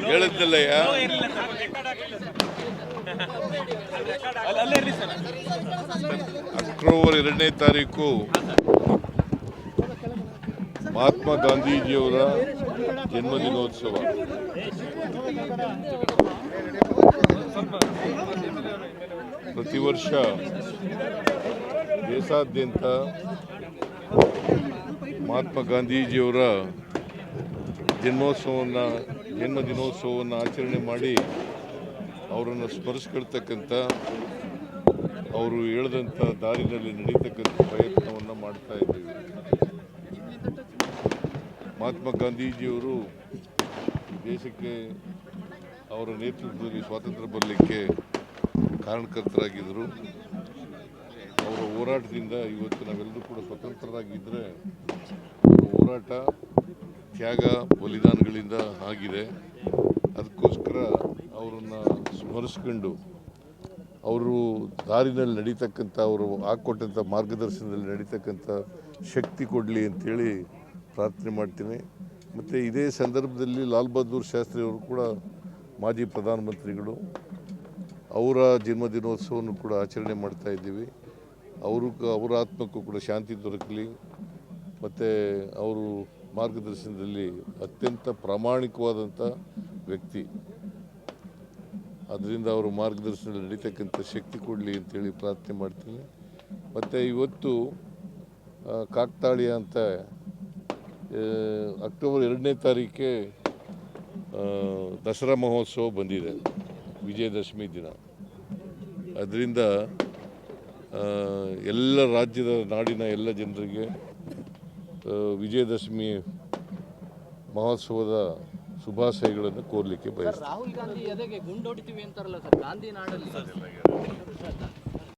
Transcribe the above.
ಹೇಳಿದ್ದಲ್ಲಯ್ಯ, October 2ನೇ ತಾರೀಕು ಮಹಾತ್ಮ ಗಾಂಧೀಜಿಯವರ ಜನ್ಮದಿನೋತ್ಸವ. ಪ್ರತಿ ವರ್ಷ ದೇಶಾದ್ಯಂತ ಮಹಾತ್ಮ ಗಾಂಧೀಜಿಯವರ ಜನ್ಮದಿನೋತ್ಸವವನ್ನು ಆಚರಣೆ ಮಾಡಿ ಅವರನ್ನು ಸ್ಮರಿಸ್ಕೊಳ್ತಕ್ಕಂಥ, ಅವರು ಹೇಳಿದಂಥ ದಾರಿನಲ್ಲಿ ನಡೀತಕ್ಕಂಥ ಪ್ರಯತ್ನವನ್ನು ಮಾಡ್ತಾ ಇದ್ದೀವಿ. ಮಹಾತ್ಮ ಗಾಂಧೀಜಿಯವರು ದೇಶಕ್ಕೆ ಅವರ ನೇತೃತ್ವದಲ್ಲಿ ಸ್ವಾತಂತ್ರ್ಯ ಬರಲಿಕ್ಕೆ ಕಾರಣಕರ್ತರಾಗಿದ್ದರು. ಅವರ ಹೋರಾಟದಿಂದ ಇವತ್ತು ನಾವೆಲ್ಲರೂ ಕೂಡ ಸ್ವತಂತ್ರರಾಗಿದ್ದರೆ ಅವರ ಹೋರಾಟ ತ್ಯಾಗ ಬಲಿದಾನಗಳಿಂದ ಆಗಿದೆ. ಅದಕ್ಕೋಸ್ಕರ ಅವರನ್ನು ಸ್ಮರಿಸ್ಕೊಂಡು ಅವರು ದಾರಿನಲ್ಲಿ ನಡೀತಕ್ಕಂಥ, ಅವರು ಹಾಕ್ಕೊಟ್ಟಂಥ ಮಾರ್ಗದರ್ಶನದಲ್ಲಿ ನಡೀತಕ್ಕಂಥ ಶಕ್ತಿ ಕೊಡಲಿ ಅಂಥೇಳಿ ಪ್ರಾರ್ಥನೆ ಮಾಡ್ತೀನಿ. ಮತ್ತು ಇದೇ ಸಂದರ್ಭದಲ್ಲಿ ಲಾಲ್ ಬಹದ್ದೂರ್ ಶಾಸ್ತ್ರಿ ಅವರು ಕೂಡ ಮಾಜಿ ಪ್ರಧಾನಮಂತ್ರಿಗಳು, ಅವರ ಜನ್ಮದಿನೋತ್ಸವವನ್ನು ಕೂಡ ಆಚರಣೆ ಮಾಡ್ತಾ ಇದ್ದೀವಿ. ಅವರ ಆತ್ಮಕ್ಕೂ ಕೂಡ ಶಾಂತಿ ದೊರಕಲಿ. ಮತ್ತು ಅವರು ಮಾರ್ಗದರ್ಶನದಲ್ಲಿ ಅತ್ಯಂತ ಪ್ರಾಮಾಣಿಕವಾದಂಥ ವ್ಯಕ್ತಿ, ಅದರಿಂದ ಅವರ ಮಾರ್ಗದರ್ಶನದಲ್ಲಿ ನಡೀತಕ್ಕಂಥ ಶಕ್ತಿ ಕೊಡಲಿ ಅಂತೇಳಿ ಪ್ರಾರ್ಥನೆ ಮಾಡ್ತೀನಿ. ಮತ್ತು ಇವತ್ತು ಕಾಕ್ತಾಳೀಯ ಅಂತ ಅಕ್ಟೋಬರ್ 2ನೇ ತಾರೀಕೆ ದಸರಾ ಮಹೋತ್ಸವ ಬಂದಿದೆ, ವಿಜಯದಶಮಿ ದಿನ. ಅದರಿಂದ ಎಲ್ಲ ರಾಜ್ಯದ ನಾಡಿನ ಎಲ್ಲ ಜನರಿಗೆ ವಿಜಯದಶಮಿ ಮಹೋತ್ಸವದ ಶುಭಾಶಯಗಳನ್ನು ಕೋರಲಿಕ್ಕೆ ಬಯಸ್ತೀನಿ. ರಾಹುಲ್ ಗಾಂಧಿ ಎದೆಗೆ ಗುಂಡೊಡಿತೀವಿ ಅಂತಾರಲ್ಲ ಸರ್, ಗಾಂಧಿ ನಾಡಲ್ಲಿ